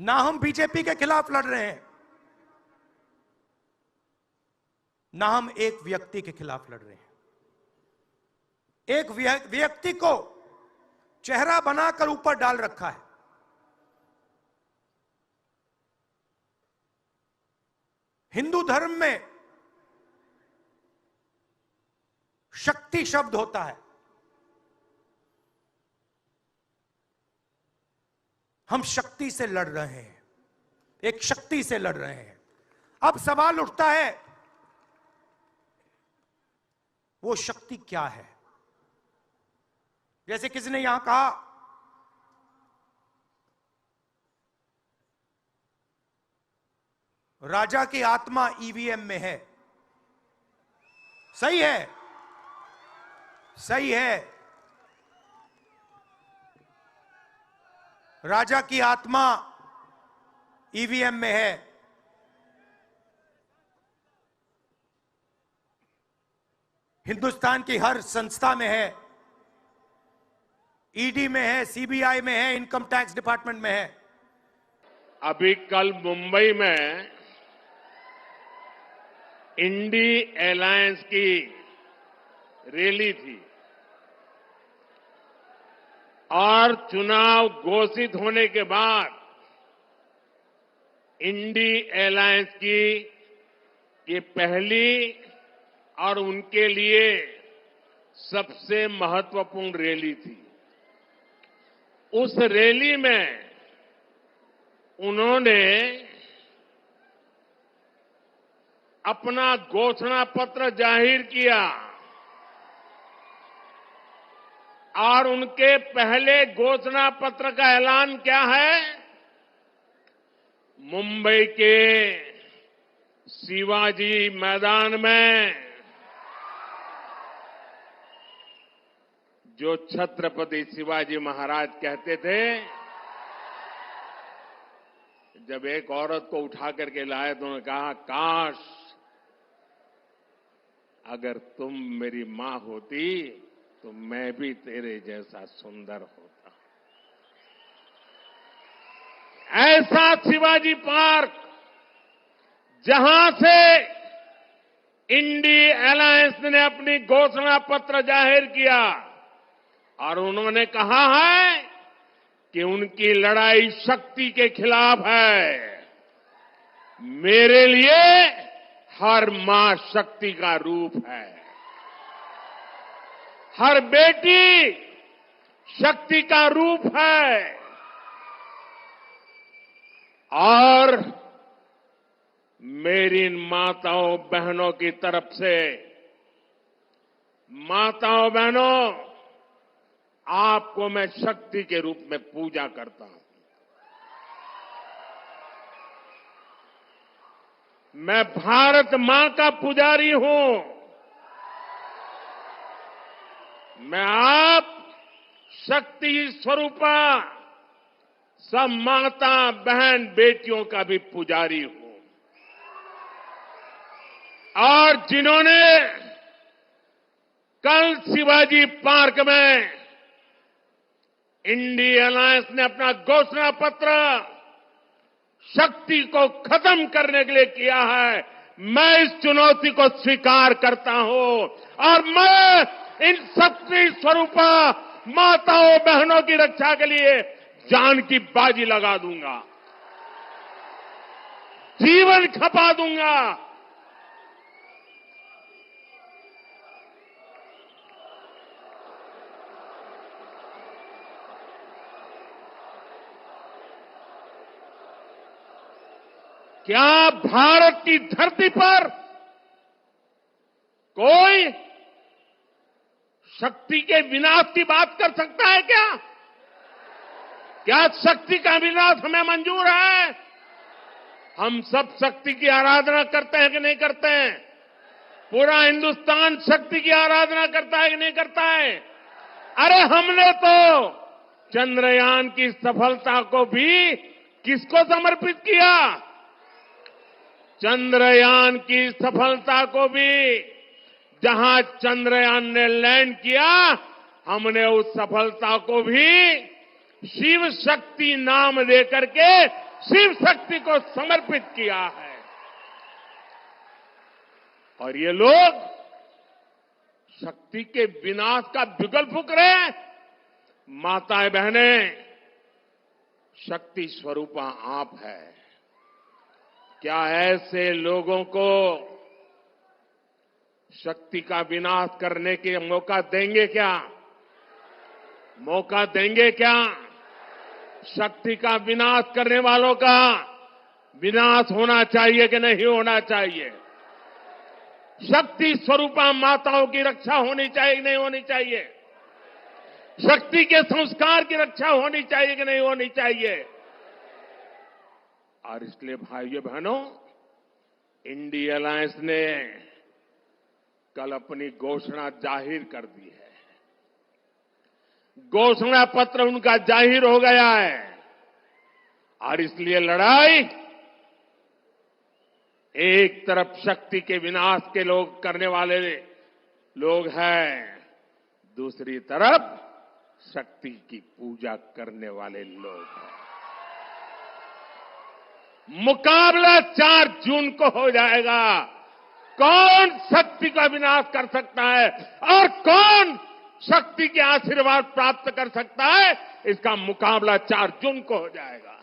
ना हम बीजेपी के खिलाफ लड़ रहे हैं, ना हम एक व्यक्ति के खिलाफ लड़ रहे हैं। एक व्यक्ति को चेहरा बनाकर ऊपर डाल रखा है। हिंदू धर्म में शक्ति शब्द होता है। हम शक्ति से लड़ रहे हैं, एक शक्ति से लड़ रहे हैं। अब सवाल उठता है, वो शक्ति क्या है? जैसे किसी ने यहां कहा, राजा की आत्मा ईवीएम में है। सही है, सही है। राजा की आत्मा ईवीएम में है। हिंदुस्तान की हर संस्था में है, ईडी में है, सीबीआई में है, इनकम टैक्स डिपार्टमेंट में है। अभी कल मुंबई में इंडी एलायंस की रैली थी और चुनाव घोषित होने के बाद इंडी एलायंस की ये पहली और उनके लिए सबसे महत्वपूर्ण रैली थी। उस रैली में उन्होंने अपना घोषणा पत्र जाहिर किया और उनके पहले घोषणा पत्र का ऐलान क्या है? मुंबई के शिवाजी मैदान में जो छत्रपति शिवाजी महाराज कहते थे, जब एक औरत को उठा करके लाए तो उन्होंने कहा, काश अगर तुम मेरी मां होती तो मैं भी तेरे जैसा सुंदर होता। ऐसा शिवाजी पार्क जहां से इंडी एलायंस ने अपनी घोषणा पत्र जाहिर किया और उन्होंने कहा है कि उनकी लड़ाई शक्ति के खिलाफ है। मेरे लिए हर मां शक्ति का रूप है, हर बेटी शक्ति का रूप है। और मेरी इन माताओं बहनों की तरफ से, माताओं बहनों, आपको मैं शक्ति के रूप में पूजा करता हूं। मैं भारत मां का पुजारी हूं। मैं आप शक्ति स्वरूपा सब माता बहन बेटियों का भी पुजारी हूं। और जिन्होंने कल शिवाजी पार्क में इंडी अलायंस ने अपना घोषणा पत्र शक्ति को खत्म करने के लिए किया है, मैं इस चुनौती को स्वीकार करता हूं और मैं इन शक्ति स्वरूपा माताओं बहनों की रक्षा के लिए जान की बाजी लगा दूंगा, जीवन खपा दूंगा। क्या भारत की धरती पर कोई शक्ति के विनाश की बात कर सकता है क्या? क्या शक्ति का विनाश हमें मंजूर है? हम सब शक्ति की आराधना करते हैं कि नहीं करते हैं? पूरा हिंदुस्तान शक्ति की आराधना करता है कि नहीं करता है? अरे हमने तो चंद्रयान की सफलता को भी किसको समर्पित किया? चंद्रयान की सफलता को भी, जहां चंद्रयान ने लैंड किया, हमने उस सफलता को भी शिव शक्ति नाम देकर के शिव शक्ति को समर्पित किया है। और ये लोग शक्ति के विनाश का बिगुल फूंक रहे हैं। माताएं बहनें, शक्ति स्वरूपा आप है। क्या ऐसे लोगों को शक्ति का विनाश करने के मौका देंगे क्या? मौका देंगे क्या? शक्ति का विनाश करने वालों का विनाश होना चाहिए कि नहीं होना चाहिए? शक्ति स्वरूपा माताओं की रक्षा होनी चाहिए कि नहीं होनी चाहिए? शक्ति के संस्कार की रक्षा होनी चाहिए कि नहीं होनी चाहिए? और इसलिए भाइयों बहनों, इंडिया अलायंस ने कल अपनी घोषणा जाहिर कर दी है। घोषणा पत्र उनका जाहिर हो गया है। और इसलिए लड़ाई एक तरफ शक्ति के विनाश के लोग करने वाले लोग हैं, दूसरी तरफ शक्ति की पूजा करने वाले लोग हैं। मुकाबला 4 जून को हो जाएगा। कौन शक्ति का विनाश कर सकता है और कौन शक्ति के आशीर्वाद प्राप्त कर सकता है, इसका मुकाबला 4 जून को हो जाएगा।